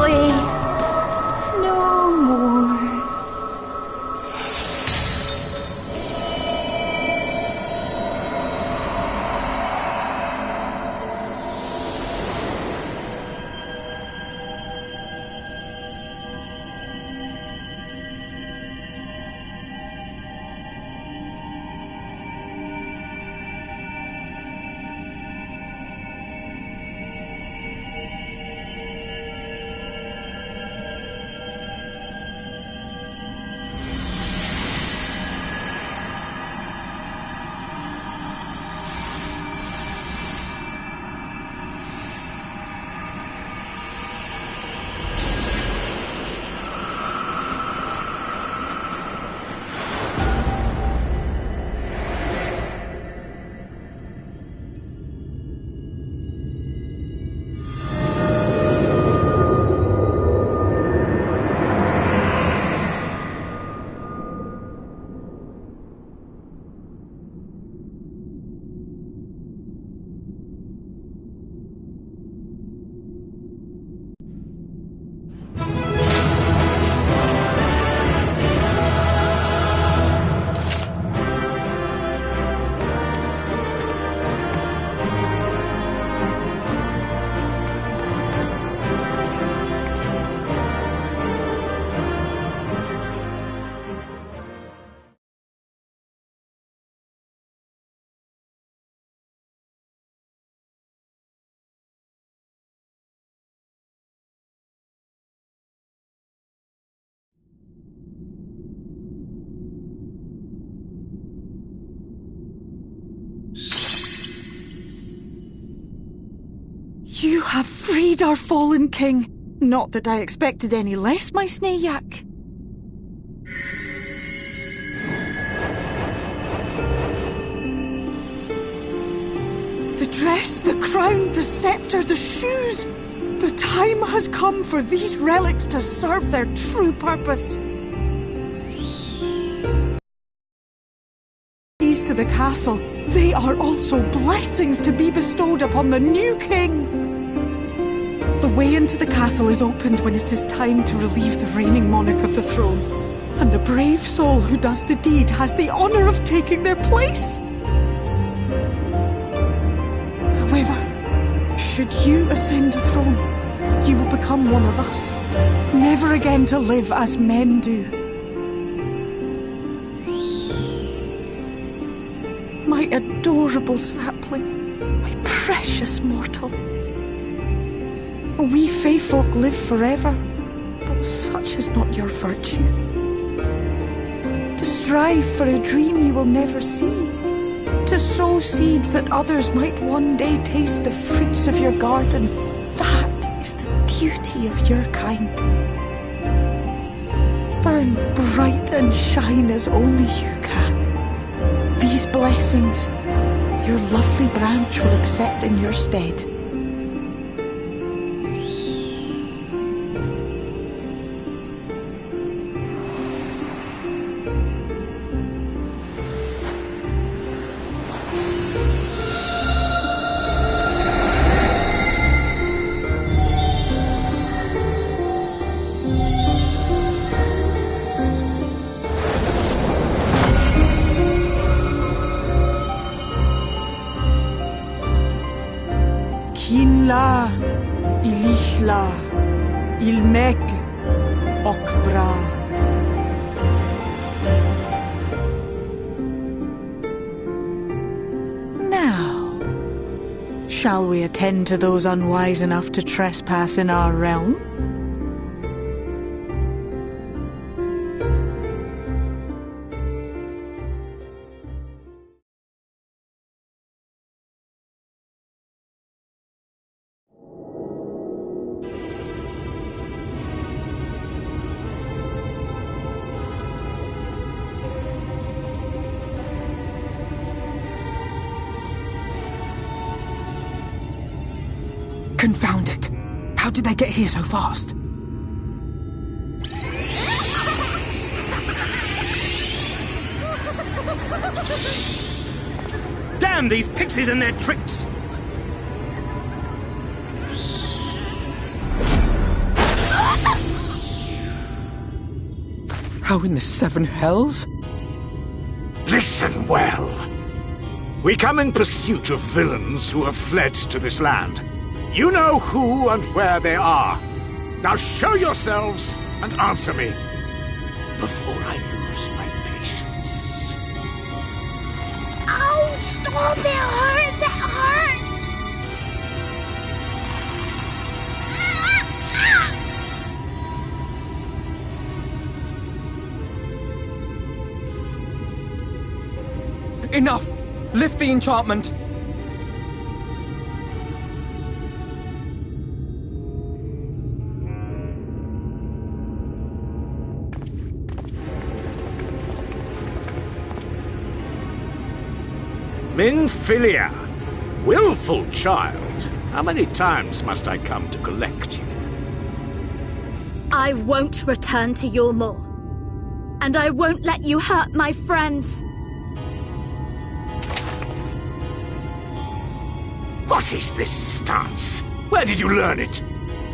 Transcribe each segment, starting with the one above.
slave. No more. You have freed our fallen king. Not that I expected any less, my Snayak. The dress, the crown, the scepter, the shoes. The time has come for these relics to serve their true purpose. Keys to the castle, they are also blessings to be bestowed upon the new king. The way into the castle is opened when it is time to relieve the reigning monarch of the throne. And the brave soul who does the deed has the honor of taking their place. However, should you ascend the throne, you will become one of us, never again to live as men do. My adorable sapling, my precious mortal. We Fae folk live forever, but such is not your virtue. To strive for a dream you will never see, to sow seeds that others might one day taste the fruits of your garden, that is the beauty of your kind. Burn bright and shine as only you can. These blessings, your lovely branch will accept in your stead. Kinla, Ilichla, Ilmek, Okbra. Now, shall we attend to those unwise enough to trespass in our realm? Confound it! How did they get here so fast? Damn these pixies and their tricks! How in the seven hells? Listen well. We come in pursuit of villains who have fled to this land. You know who and where they are. Now show yourselves and answer me before I lose my patience. Oh, stop! It hurts! It hurts! Enough! Lift the enchantment! Minfilia, willful child, how many times must I come to collect you? I won't return to your maw. And I won't let you hurt my friends. What is this stance? Where did you learn it?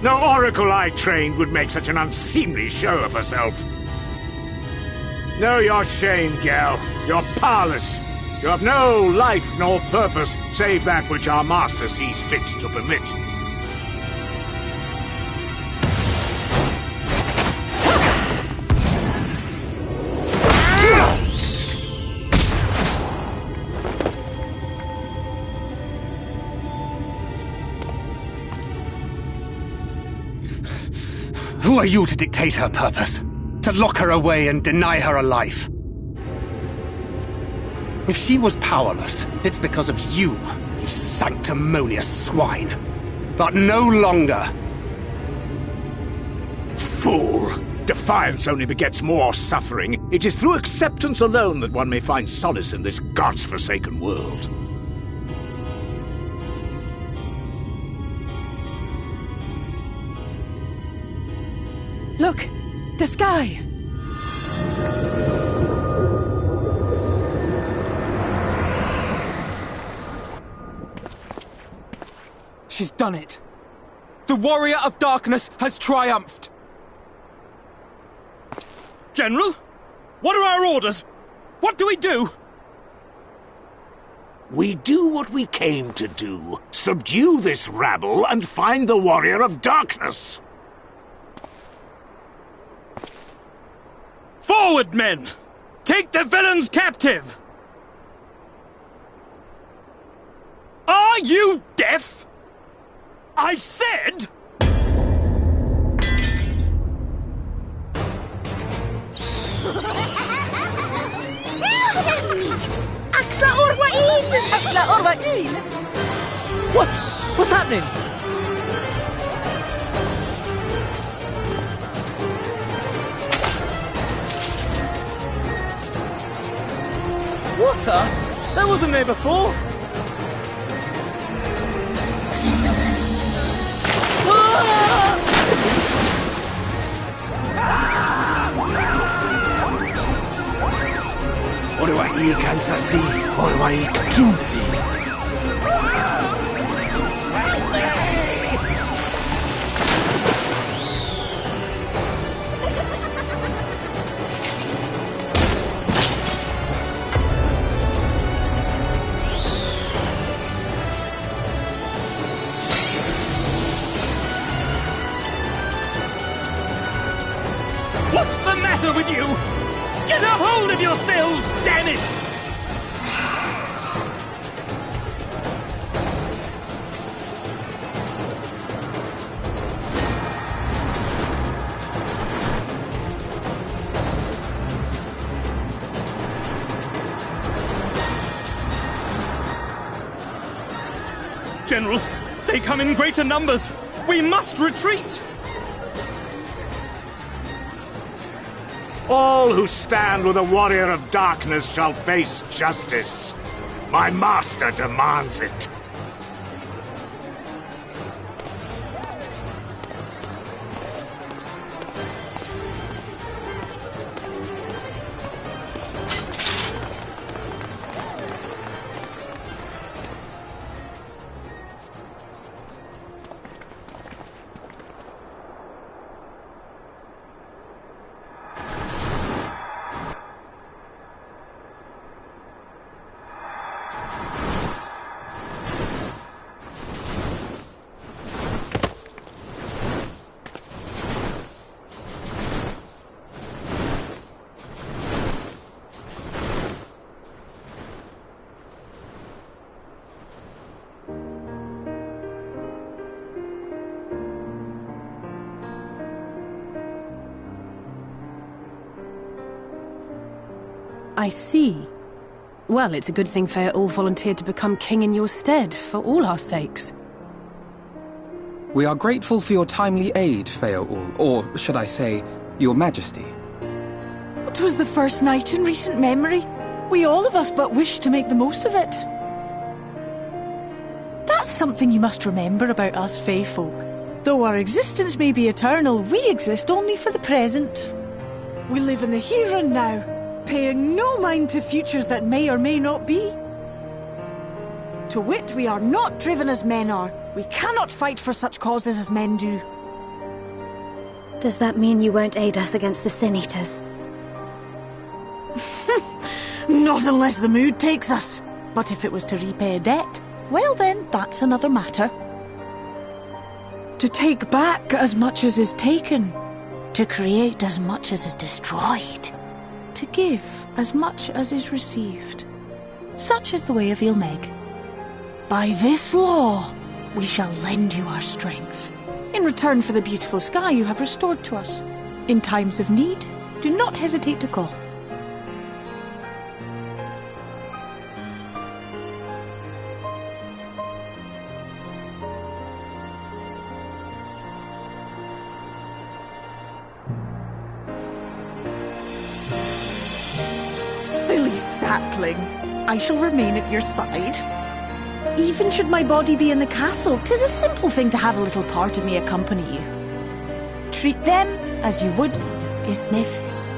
No oracle I trained would make such an unseemly show of herself. Know your shame, gal. You're powerless. You have no life nor purpose, save that which our master sees fit to permit. Who are you to dictate her purpose? To lock her away and deny her a life? If she was powerless, it's because of you sanctimonious swine. But no longer. Fool! Defiance only begets more suffering. It is through acceptance alone that one may find solace in this god's-forsaken world. Look! The sky! She's done it. The Warrior of Darkness has triumphed. General? What are our orders? What do we do? We do what we came to do. Subdue this rabble and find the Warrior of Darkness. Forward, men! Take the villains captive! Are you deaf? I said... Axla Orwain! Axla Orwain! What's happening? Water? That wasn't there before. Orwain Kansasi, Orwain Kinsi. What's the matter with you? Get a hold of yourselves, damn it! General, they come in greater numbers. We must retreat. All who stand with a Warrior of Darkness shall face justice. My master demands it. I see. Well, it's a good thing Pt.8 volunteered to become king in your stead, for all our sakes. We are grateful for your timely aid, Pt.8, or should I say, your majesty. It was the first night in recent memory. We all of us but wished to make the most of it. That's something you must remember about us Fey folk. Though our existence may be eternal, we exist only for the present. We live in the here and now, paying no mind to futures that may or may not be. To wit, we are not driven as men are. We cannot fight for such causes as men do. Does that mean you won't aid us against the Sin Eaters? Not unless the mood takes us. But if it was to repay a debt, well then, that's another matter. To take back as much as is taken. To create as much as is destroyed. To give as much as is received. Such is the way of Ilmeg. By this law, we shall lend you our strength. In return for the beautiful sky you have restored to us. In times of need, do not hesitate to call. Silly sapling. I shall remain at your side. Even should my body be in the castle, 'tis a simple thing to have a little part of me accompany you. Treat them as you would your Isnefis.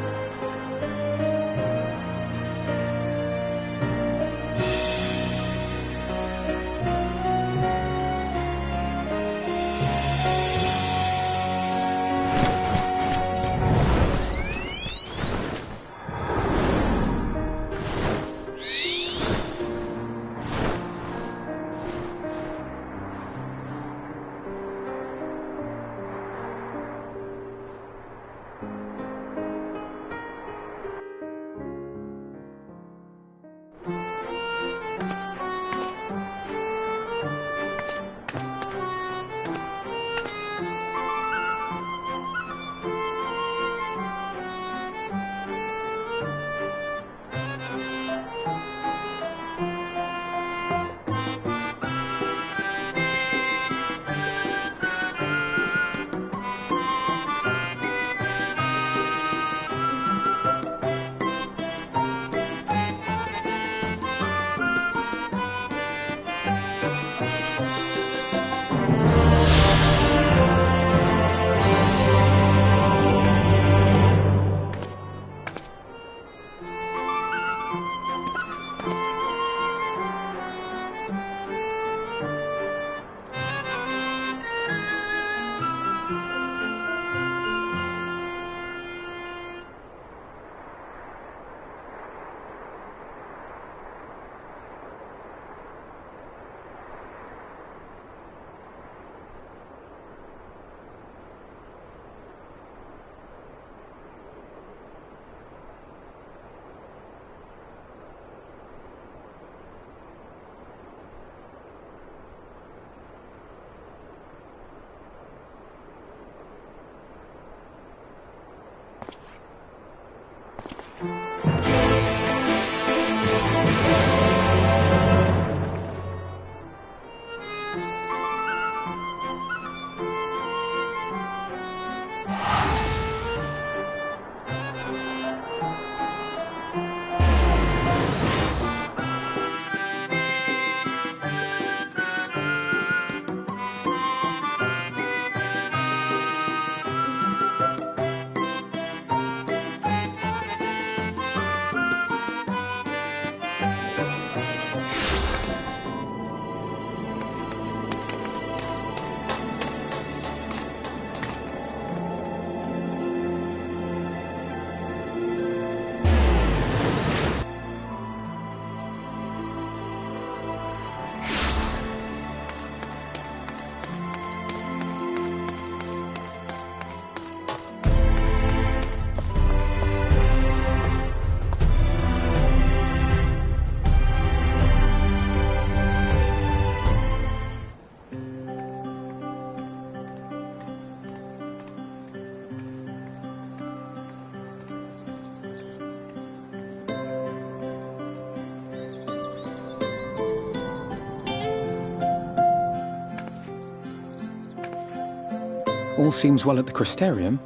All seems well at the Crystarium.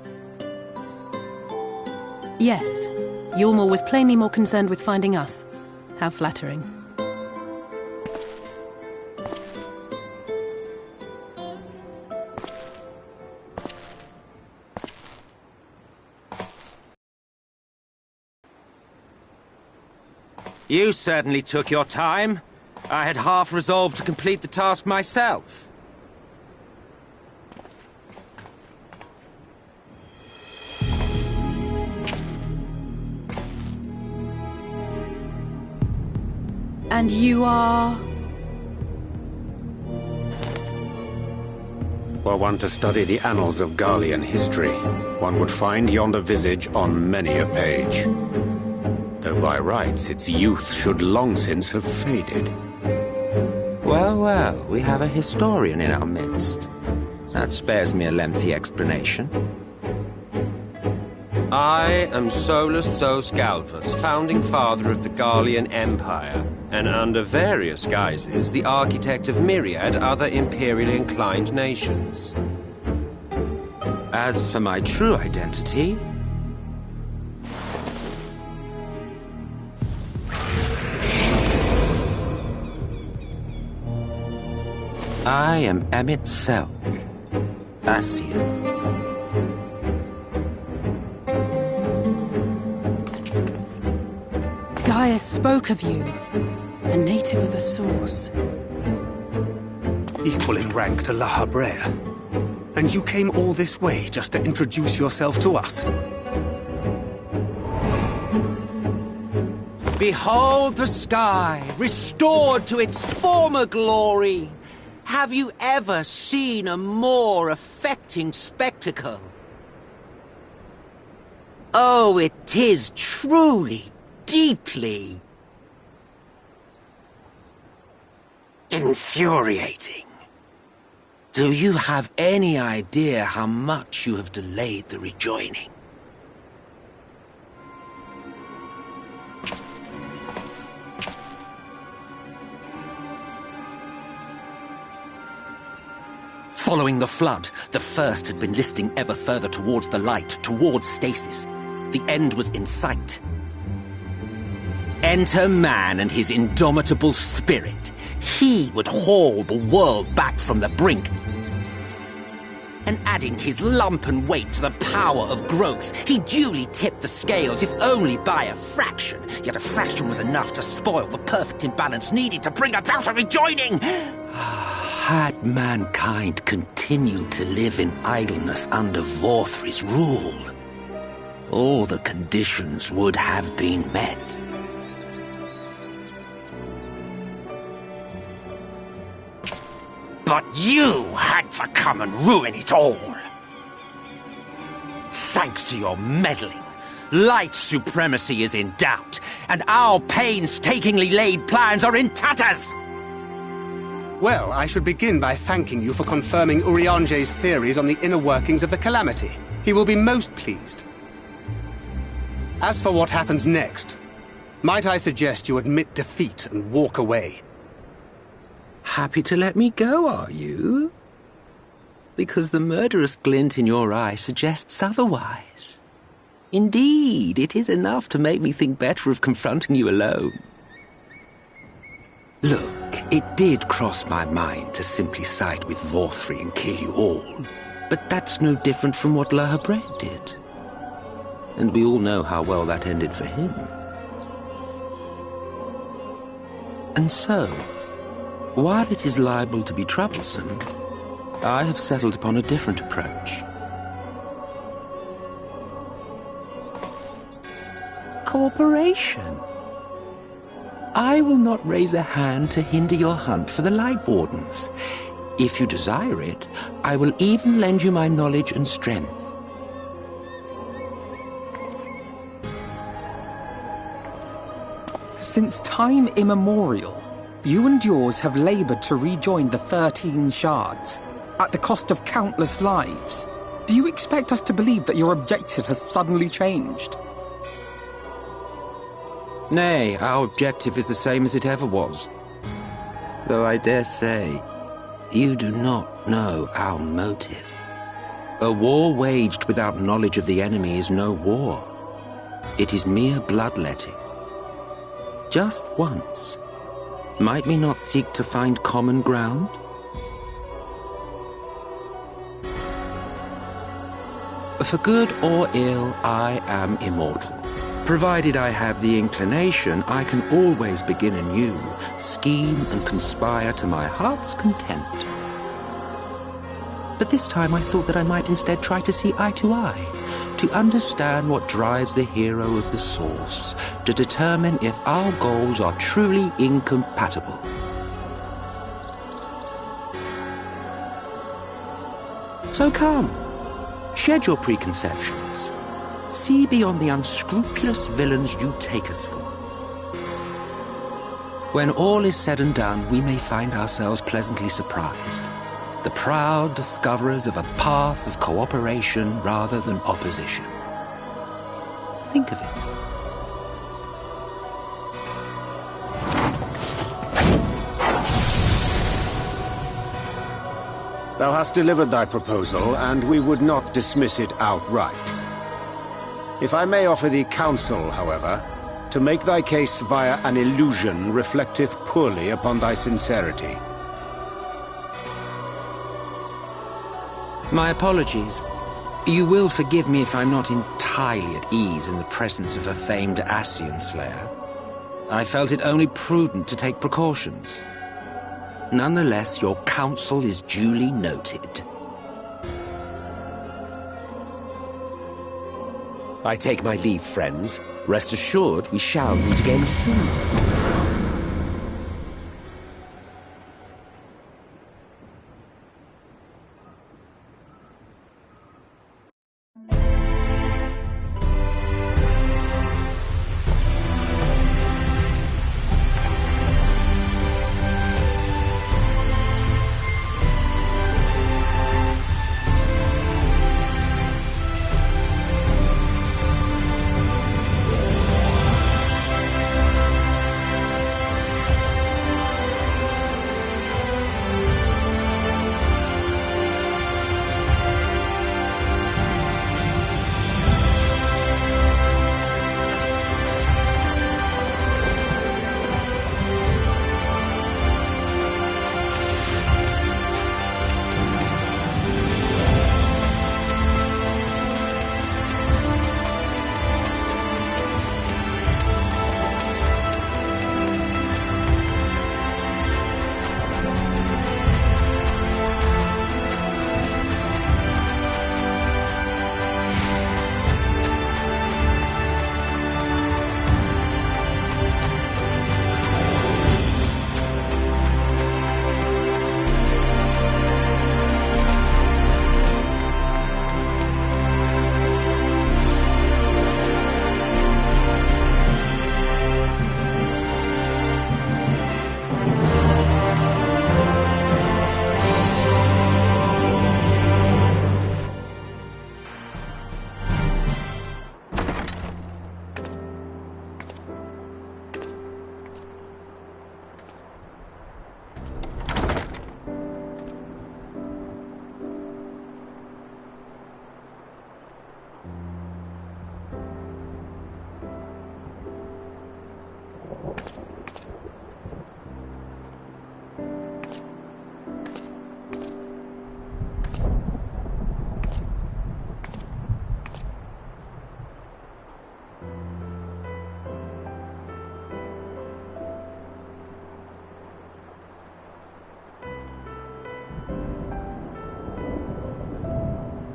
Yes. Ylmor was plainly more concerned with finding us. How flattering. You certainly took your time. I had half resolved to complete the task myself. And you are... Were one to study the annals of Garlean history, one would find yonder visage on many a page. Though by rights its youth should long since have faded. Well, well, we have a historian in our midst. That spares me a lengthy explanation. I am Solus Sos Galvus, founding father of the Garlean Empire, and under various guises, the architect of myriad other imperially inclined nations. As for my true identity... I am Emmett Selk, Ascian. Gaius spoke of you, a native of the Source. Equal in rank to La Habrea. And you came all this way just to introduce yourself to us? Behold the sky, restored to its former glory. Have you ever seen a more affecting spectacle? Oh, it is truly, deeply... infuriating. Do you have any idea how much you have delayed the rejoining? Following the flood, the First had been listing ever further towards the light, towards stasis. The end was in sight. Enter man and his indomitable spirit. He would haul the world back from the brink. And adding his lumpen weight to the power of growth, he duly tipped the scales, if only by a fraction. Yet a fraction was enough to spoil the perfect imbalance needed to bring about a rejoining. Had mankind continued to live in idleness under Vorthri's rule, all the conditions would have been met. But you had to come and ruin it all. Thanks to your meddling, light supremacy is in doubt, and our painstakingly laid plans are in tatters. Well, I should begin by thanking you for confirming Urianger's theories on the inner workings of the Calamity. He will be most pleased. As for what happens next, might I suggest you admit defeat and walk away? Happy to let me go, are you? Because the murderous glint in your eye suggests otherwise. Indeed, it is enough to make me think better of confronting you alone. Look, it did cross my mind to simply side with Vorthri and kill you all. But that's no different from what La Habrea did. And we all know how well that ended for him. And so, while it is liable to be troublesome, I have settled upon a different approach. Cooperation. I will not raise a hand to hinder your hunt for the Light Wardens. If you desire it, I will even lend you my knowledge and strength. Since time immemorial, you and yours have labored to rejoin the 13 shards, at the cost of countless lives. Do you expect us to believe that your objective has suddenly changed? Nay, our objective is the same as it ever was. Though I dare say, you do not know our motive. A war waged without knowledge of the enemy is no war. It is mere bloodletting. Just once, might we not seek to find common ground? For good or ill, I am immortal. Provided I have the inclination, I can always begin anew, scheme and conspire to my heart's content. But this time I thought that I might instead try to see eye to eye, to understand what drives the hero of the source, to determine if our goals are truly incompatible. So come, shed your preconceptions. See beyond the unscrupulous villains you take us for. When all is said and done, we may find ourselves pleasantly surprised. The proud discoverers of a path of cooperation rather than opposition. Think of it. Thou hast delivered thy proposal, and we would not dismiss it outright. If I may offer thee counsel, however, to make thy case via an illusion reflecteth poorly upon thy sincerity. My apologies. You will forgive me if I'm not entirely at ease in the presence of a famed Ascian slayer. I felt it only prudent to take precautions. Nonetheless, your counsel is duly noted. I take my leave, friends. Rest assured, we shall meet again soon.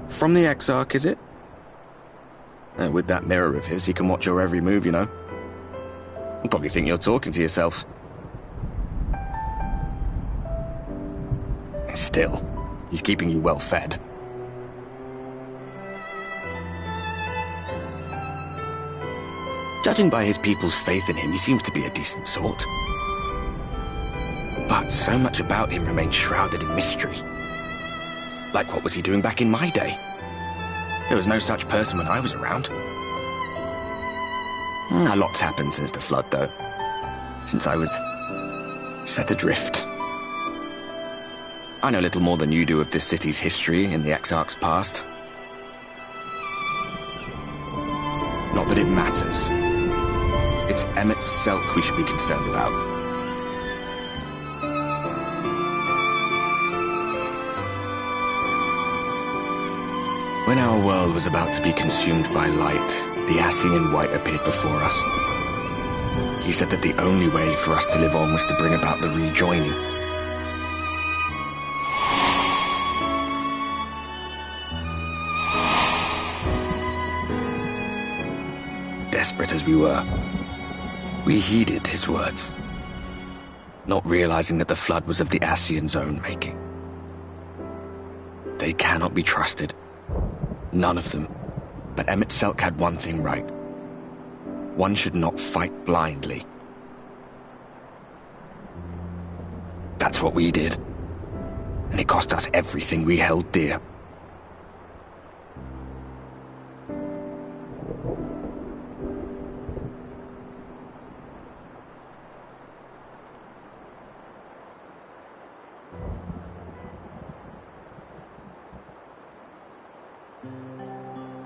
From the Exarch, is it? With that mirror of his, he can watch your every move, you know. You probably think you're talking to yourself. Still, he's keeping you well fed. Judging by his people's faith in him, he seems to be a decent sort. But so much about him remains shrouded in mystery. Like, what was he doing back in my day? There was no such person when I was around. A lot's happened since the Flood, though. Since I was set adrift. I know little more than you do of this city's history and the Exarch's past. Not that it matters. It's Emmett Selk we should be concerned about. When our world was about to be consumed by light, the Ascian in white appeared before us. He said that the only way for us to live on was to bring about the rejoining. Desperate as we were, we heeded his words, not realizing that the flood was of the Ascian's own making. They cannot be trusted. None of them. But Emmett Selk had one thing right. One should not fight blindly. That's what we did. And it cost us everything we held dear.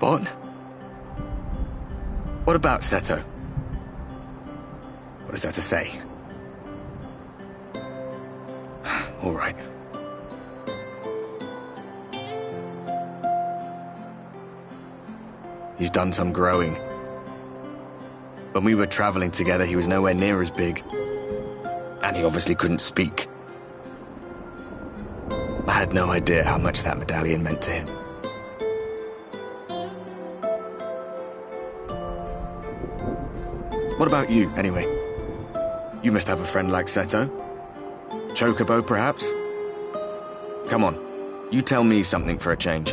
What? What about Seto? What is there to say? All right. He's done some growing. When we were traveling together, he was nowhere near as big. And he obviously couldn't speak. I had no idea how much that medallion meant to him. What about you, anyway? You must have a friend like Seto. Chocobo, perhaps? Come on, you tell me something for a change.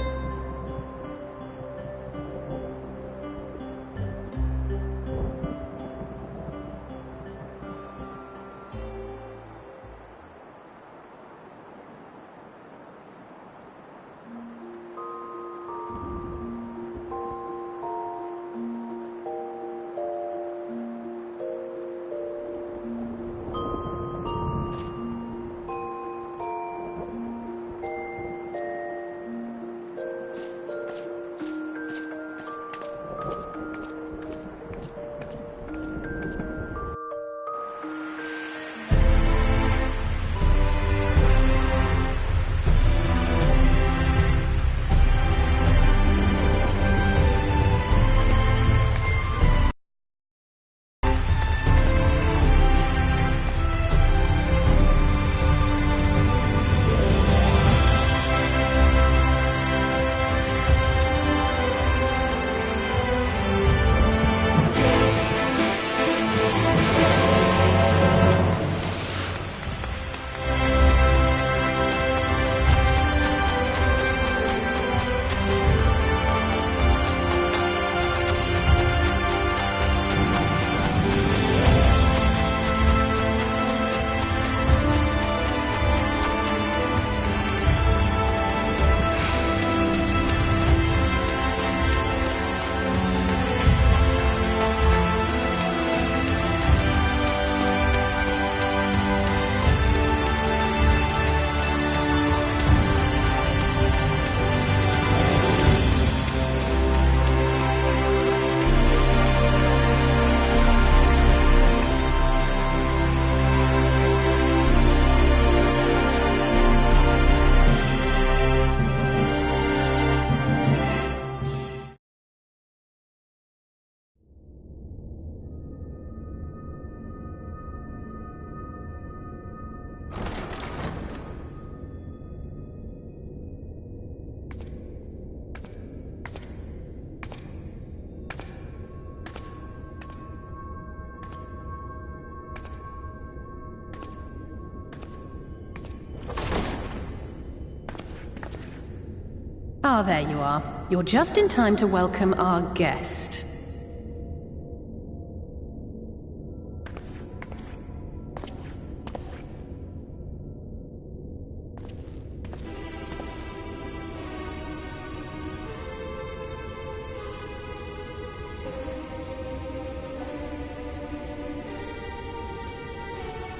Ah, there you are. You're just in time to welcome our guest.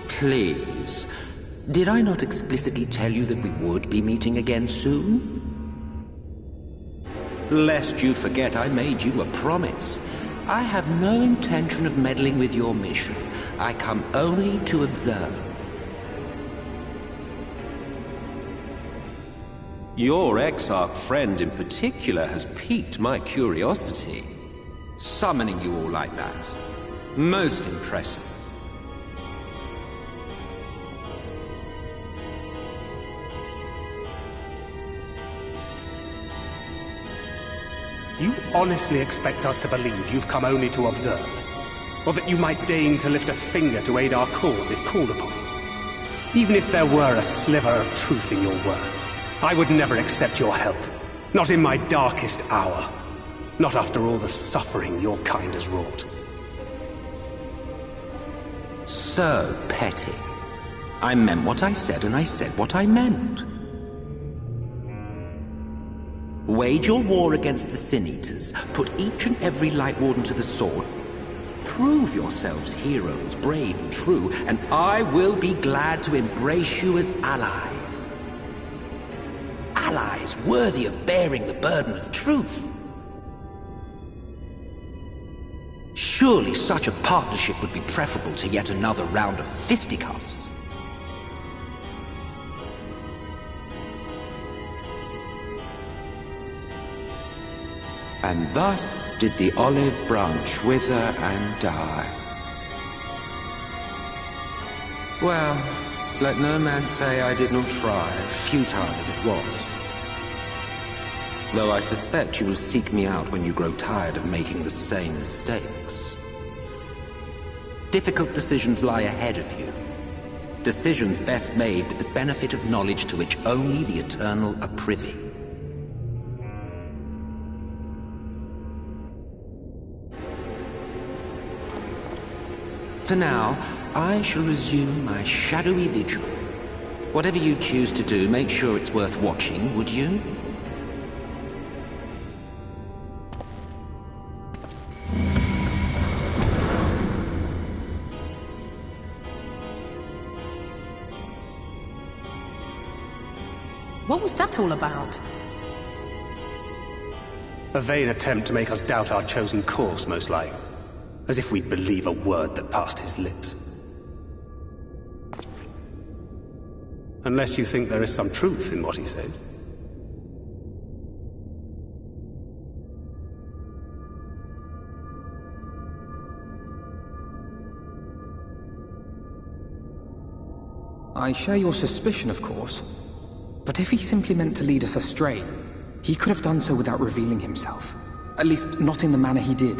Please. Did I not explicitly tell you that we would be meeting again soon? Lest you forget, I made you a promise. I have no intention of meddling with your mission. I come only to observe. Your Exarch friend in particular has piqued my curiosity. Summoning you all like that. Most impressive. You honestly expect us to believe you've come only to observe? Or that you might deign to lift a finger to aid our cause if called upon? Even if there were a sliver of truth in your words, I would never accept your help. Not in my darkest hour. Not after all the suffering your kind has wrought. So petty. I meant what I said, and I said what I meant. Wage your war against the Sin Eaters, put each and every Light Warden to the sword, prove yourselves heroes, brave and true, and I will be glad to embrace you as allies. Allies worthy of bearing the burden of truth. Surely such a partnership would be preferable to yet another round of fisticuffs. And thus did the olive branch wither and die. Well, let no man say I did not try, futile as it was. Though I suspect you will seek me out when you grow tired of making the same mistakes. Difficult decisions lie ahead of you. Decisions best made with the benefit of knowledge to which only the Eternal are privy. For now, I shall resume my shadowy vigil. Whatever you choose to do, make sure it's worth watching, would you? What was that all about? A vain attempt to make us doubt our chosen course, most like. As if we'd believe a word that passed his lips. Unless you think there is some truth in what he says. I share your suspicion, of course. But if he simply meant to lead us astray, he could have done so without revealing himself. At least, not in the manner he did.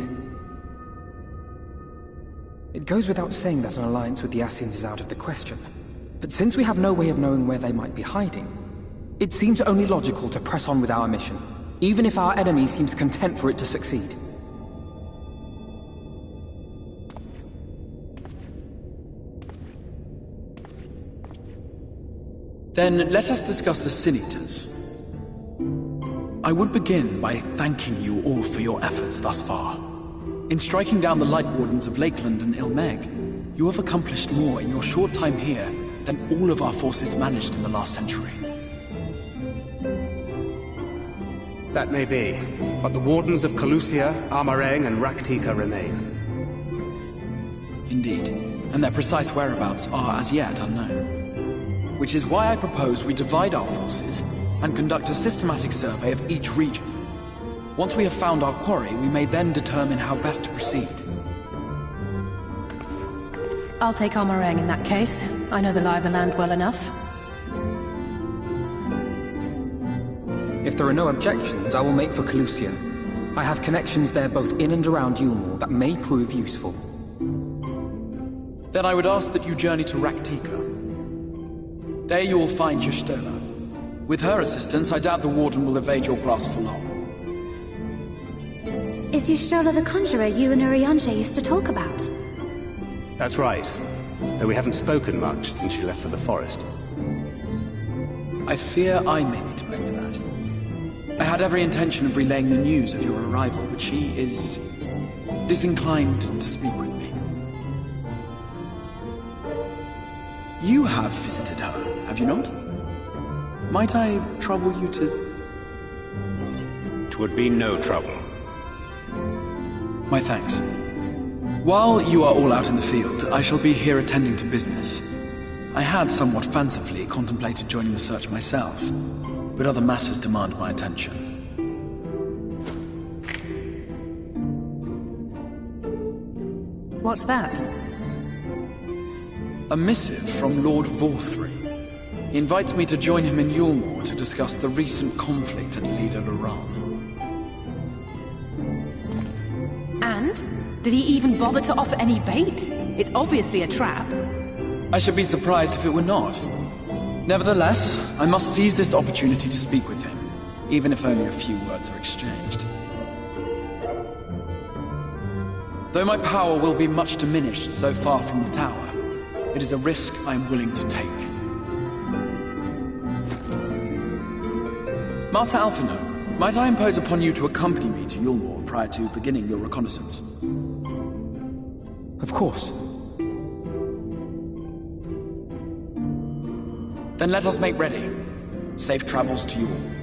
It goes without saying that an alliance with the Ascians is out of the question. But since we have no way of knowing where they might be hiding, it seems only logical to press on with our mission, even if our enemy seems content for it to succeed. Then let us discuss the Sin Eaters. I would begin by thanking you all for your efforts thus far. In striking down the Light Wardens of Lakeland and Ilmeg, you have accomplished more in your short time here than all of our forces managed in the last century. That may be, but the Wardens of Calusia, Amareng, and Raktika remain. Indeed, and their precise whereabouts are as yet unknown. Which is why I propose we divide our forces and conduct a systematic survey of each region. Once we have found our quarry, we may then determine how best to proceed. I'll take Amareng in that case. I know the lie of the land well enough. If there are no objections, I will make for Calusia. I have connections there both in and around Yulmore that may prove useful. Then I would ask that you journey to Raktika. There you will find Y'shtola. With her assistance, I doubt the Warden will evade your grasp for long. Is Y'shtola the conjurer you and Urianger used to talk about? That's right. Though we haven't spoken much since she left for the forest. I fear I may be to blame for that. I had every intention of relaying the news of your arrival, but she is disinclined to speak with me. You have visited her, have you not? Might I trouble you to... 'Twould be no trouble. My thanks. While you are all out in the field, I shall be here attending to business. I had somewhat fancifully contemplated joining the search myself, but other matters demand my attention. What's that? A missive from Lord Vorthry. He invites me to join him in Yulmore to discuss the recent conflict at Leda Luran. And? Did he even bother to offer any bait? It's obviously a trap. I should be surprised if it were not. Nevertheless, I must seize this opportunity to speak with him, even if only a few words are exchanged. Though my power will be much diminished so far from the tower, it is a risk I am willing to take. Master Alphino, might I impose upon you to accompany me to Yulmore prior to beginning your reconnaissance? Of course. Then let us make ready. Safe travels to you all.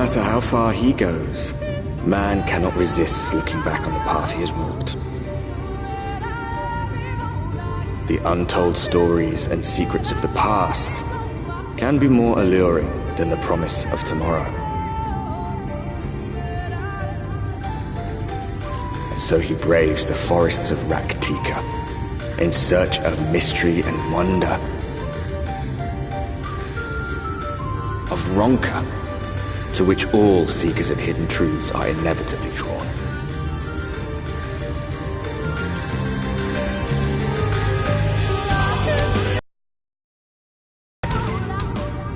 matter how far he goes, man cannot resist looking back on the path he has walked. The untold stories and secrets of the past can be more alluring than the promise of tomorrow. And so he braves the forests of Raktika in search of mystery and wonder. Of Ronka, to which all seekers of hidden truths are inevitably drawn.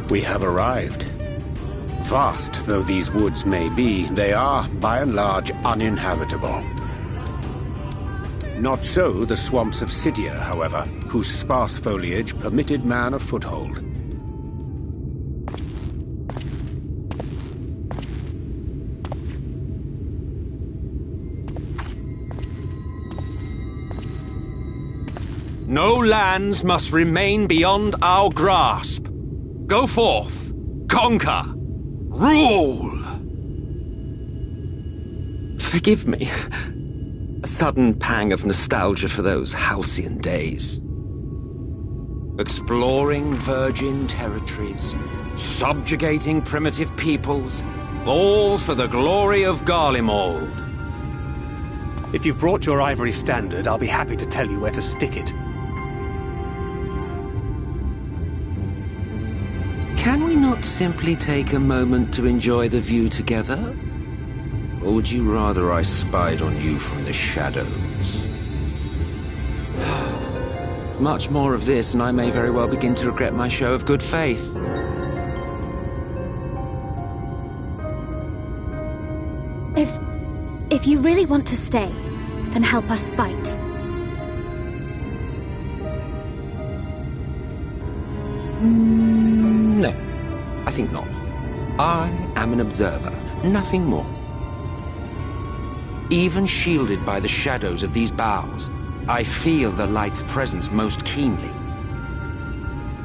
We have arrived. Vast though these woods may be, they are, by and large, uninhabitable. Not so the swamps of Sidia, however, whose sparse foliage permitted man a foothold. No lands must remain beyond our grasp. Go forth, conquer, rule! Forgive me. A sudden pang of nostalgia for those halcyon days. Exploring virgin territories, subjugating primitive peoples, all for the glory of Garlemald. If you've brought your ivory standard, I'll be happy to tell you where to stick it. Can we not simply take a moment to enjoy the view together? Or would you rather I spied on you from the shadows? Much more of this, and I may very well begin to regret my show of good faith. If you really want to stay, then help us fight. No, I think not. I am an observer, nothing more. Even shielded by the shadows of these boughs, I feel the light's presence most keenly.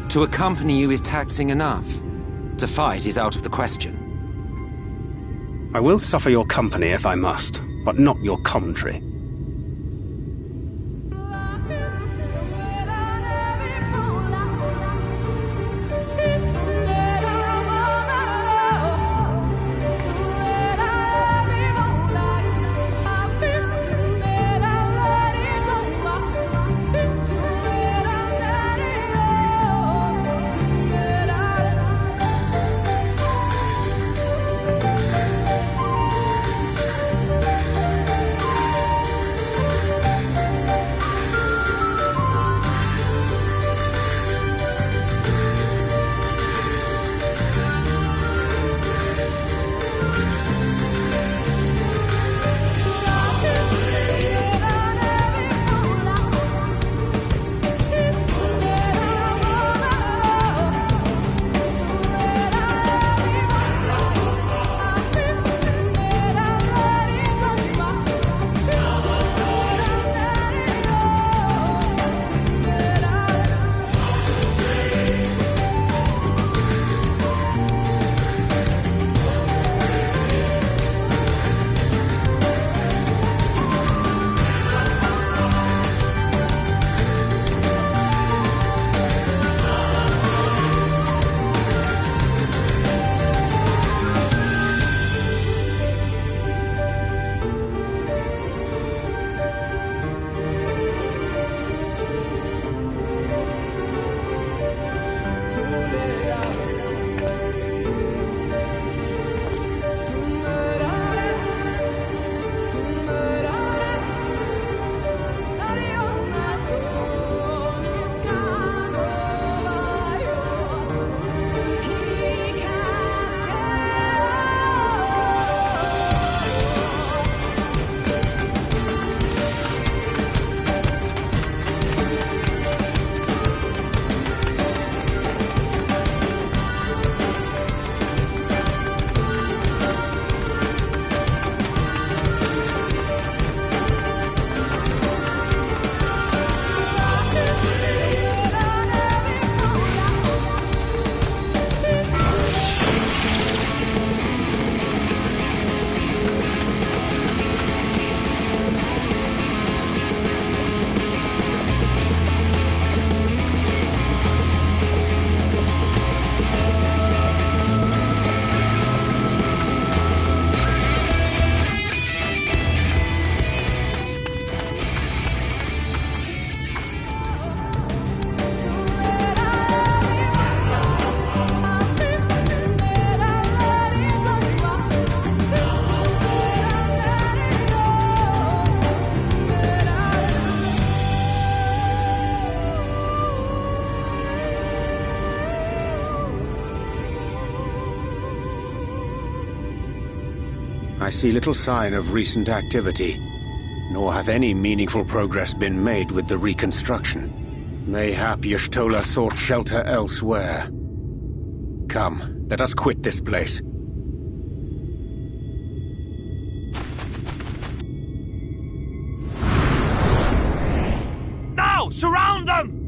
To accompany you is taxing enough. To fight is out of the question. I will suffer your company if I must, but not your commentary. see little sign of recent activity, nor hath any meaningful progress been made with the reconstruction. Mayhap Y'shtola sought shelter elsewhere. Come, let us quit this place. Now! Surround them!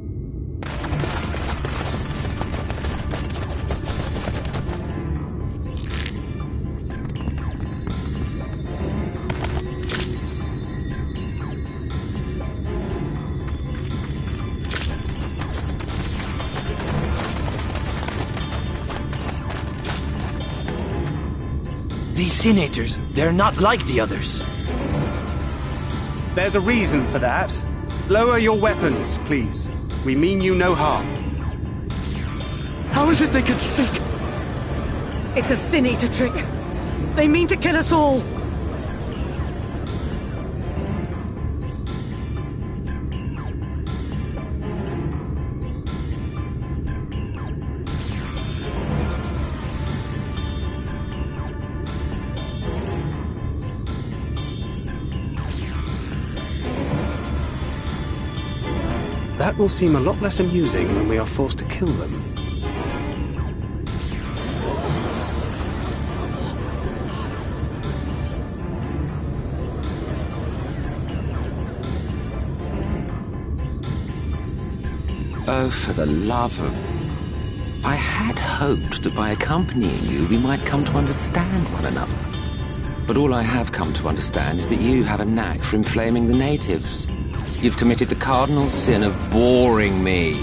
These senators, they're not like the others. There's a reason for that. Lower your weapons, please. We mean you no harm. How is it they can speak? It's a Sin Eater trick. They mean to kill us all. That will seem a lot less amusing when we are forced to kill them. Oh, for the love of... I had hoped that by accompanying you, we might come to understand one another. But all I have come to understand is that you have a knack for inflaming the natives. You've committed the cardinal sin of boring me.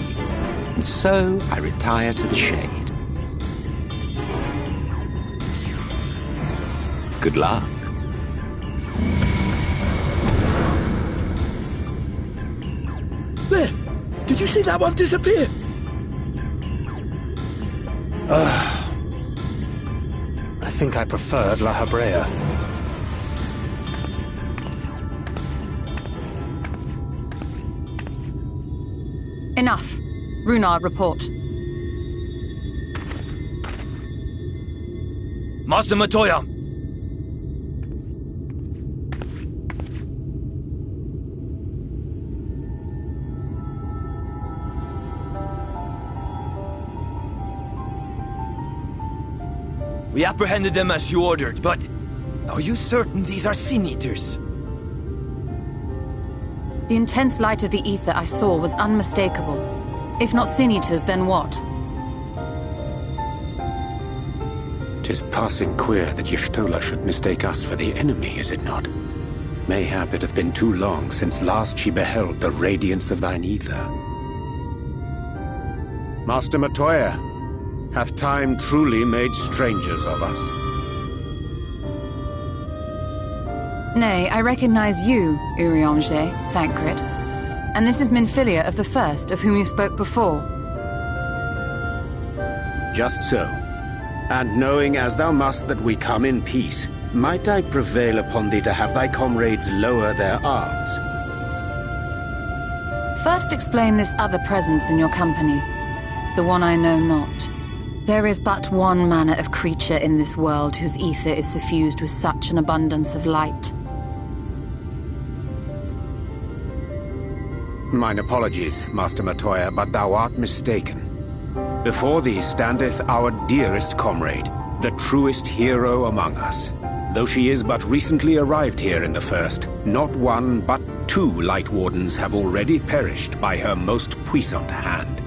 And so I retire to the shade. Good luck. There! Did you see that one disappear? I think I preferred La Habrea. Enough. Runar, report. Master Matoya! We apprehended them as you ordered, but are you certain these are Sin Eaters? The intense light of the ether I saw was unmistakable. If not Sin Eaters, then what? 'Tis passing queer that Y'shtola should mistake us for the enemy, is it not? Mayhap it hath been too long since last she beheld the radiance of thine ether. Master Matoya, hath time truly made strangers of us? Nay, I recognize you, Urianger, Thancred. And this is Minfilia of the First, of whom you spoke before. Just so. And knowing as thou must that we come in peace, might I prevail upon thee to have thy comrades lower their arms? First explain this other presence in your company, the one I know not. There is but one manner of creature in this world whose ether is suffused with such an abundance of light. Mine apologies, Master Matoya, but thou art mistaken. Before thee standeth our dearest comrade, the truest hero among us. Though she is but recently arrived here in the First, not one but two Light Wardens have already perished by her most puissant hand.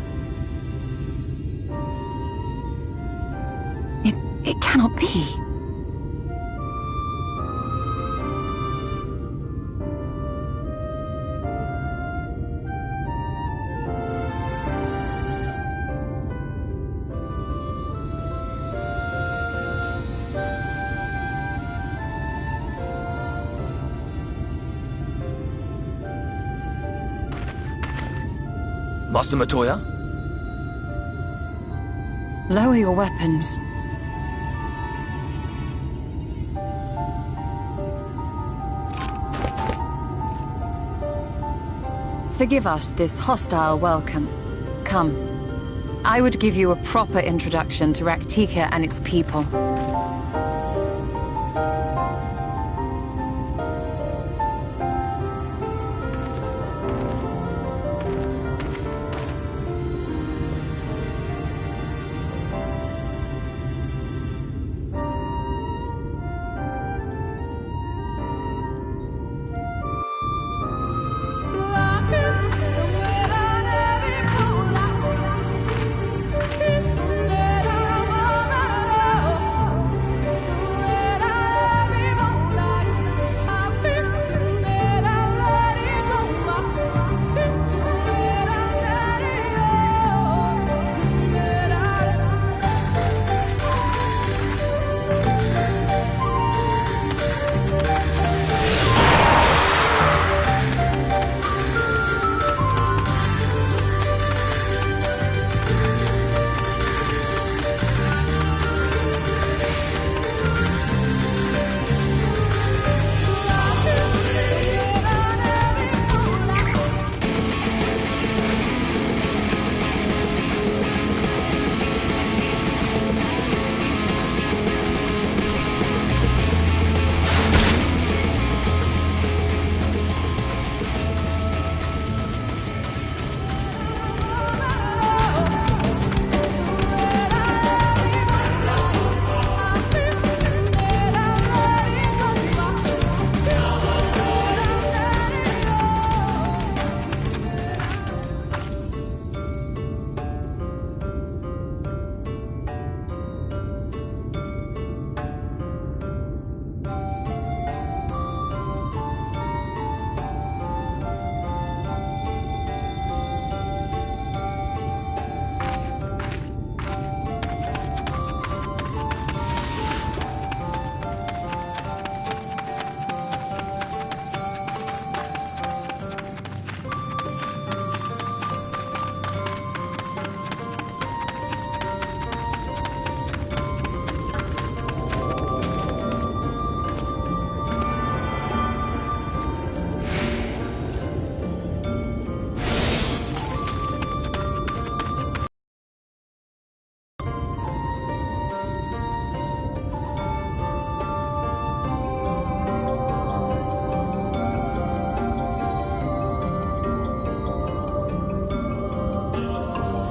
It cannot be. Master Matoya? Lower your weapons. Forgive us this hostile welcome. Come. I would give you a proper introduction to Raktika and its people.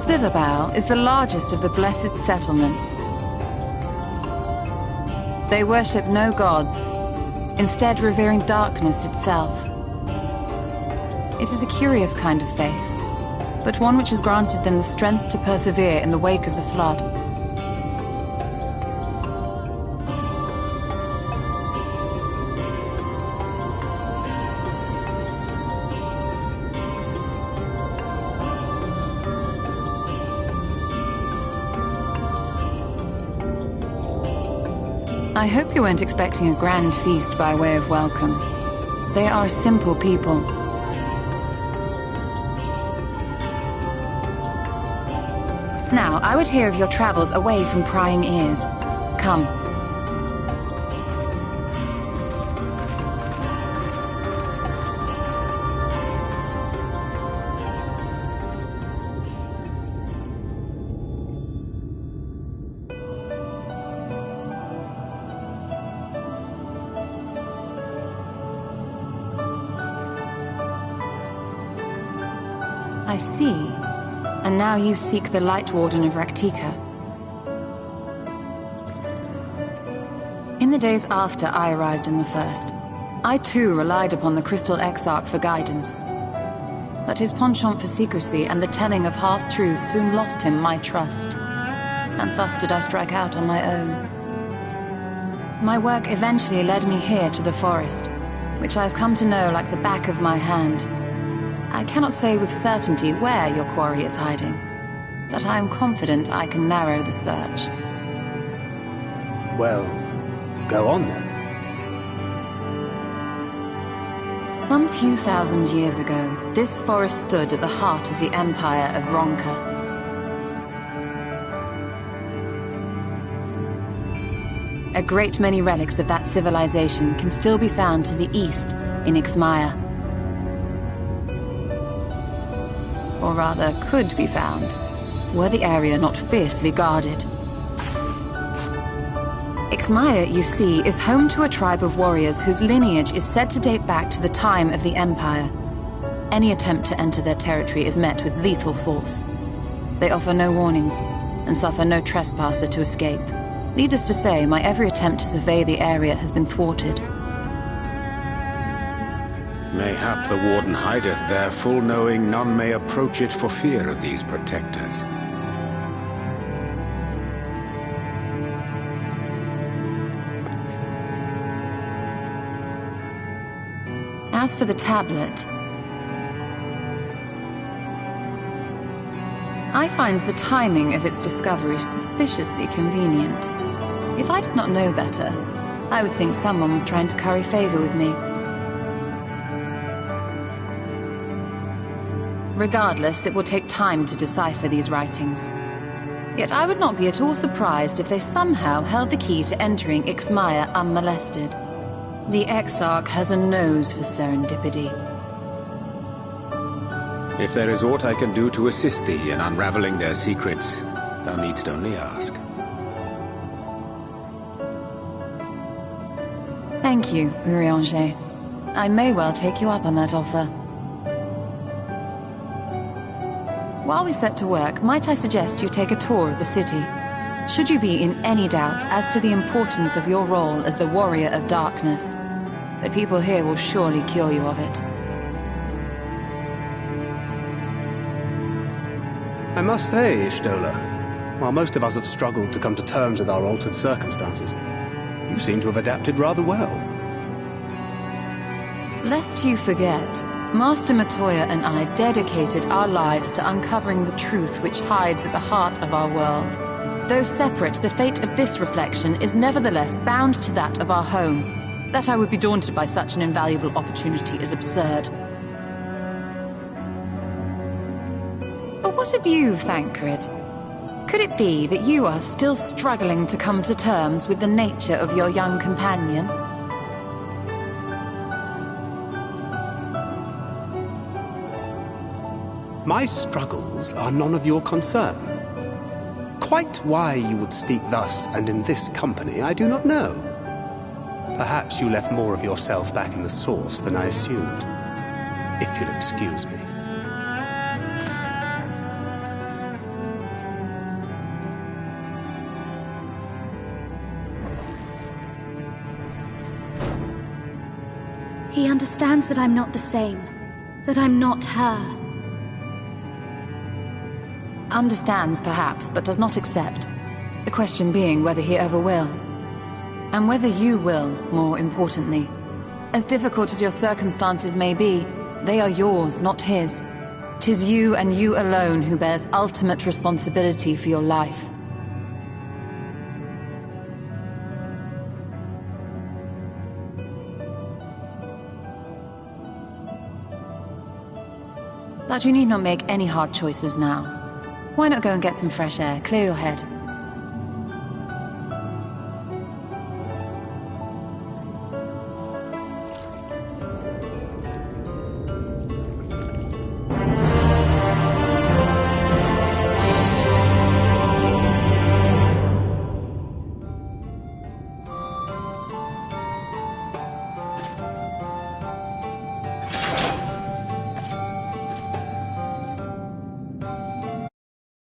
Slitherbough is the largest of the blessed settlements. They worship no gods, instead revering darkness itself. It is a curious kind of faith, but one which has granted them the strength to persevere in the wake of the flood. I hope you weren't expecting a grand feast by way of welcome. They are simple people. Now, I would hear of your travels away from prying ears. Come. I see. And now you seek the Light Warden of Raktika. In the days after I arrived in the First, I too relied upon the Crystal Exarch for guidance. But his penchant for secrecy and the telling of half-truths soon lost him my trust. And thus did I strike out on my own. My work eventually led me here to the forest, which I have come to know like the back of my hand. I cannot say with certainty where your quarry is hiding, but I am confident I can narrow the search. Well, go on then. Some few thousand years ago, this forest stood at the heart of the Empire of Ronka. A great many relics of that civilization can still be found to the east in Ixmaya. Or rather, could be found, were the area not fiercely guarded. Ixmaya, you see, is home to a tribe of warriors whose lineage is said to date back to the time of the Empire. Any attempt to enter their territory is met with lethal force. They offer no warnings, and suffer no trespasser to escape. Needless to say, my every attempt to survey the area has been thwarted. Mayhap the Warden hideth there, full knowing none may approach it for fear of these protectors. As for the tablet, I find the timing of its discovery suspiciously convenient. If I did not know better, I would think someone was trying to curry favor with me. Regardless, it will take time to decipher these writings. Yet I would not be at all surprised if they somehow held the key to entering Ixmaya unmolested. The Exarch has a nose for serendipity. If there is aught I can do to assist thee in unraveling their secrets, thou needst only ask. Thank you, Urianger. I may well take you up on that offer. While we set to work, might I suggest you take a tour of the city? Should you be in any doubt as to the importance of your role as the Warrior of Darkness, the people here will surely cure you of it. I must say, Ishtola, while most of us have struggled to come to terms with our altered circumstances, you seem to have adapted rather well. Lest you forget, Master Matoya and I dedicated our lives to uncovering the truth which hides at the heart of our world. Though separate, the fate of this reflection is nevertheless bound to that of our home. That I would be daunted by such an invaluable opportunity is absurd. But what of you, Thancred? Could it be that you are still struggling to come to terms with the nature of your young companion? My struggles are none of your concern. Quite why you would speak thus and in this company, I do not know. Perhaps you left more of yourself back in the source than I assumed. If you'll excuse me. He understands that I'm not the same. That I'm not her. Understands, perhaps, but does not accept. The question being whether he ever will. And whether you will, more importantly. As difficult as your circumstances may be, they are yours, not his. 'Tis you and you alone who bears ultimate responsibility for your life. But you need not make any hard choices now. Why not go and get some fresh air, clear your head?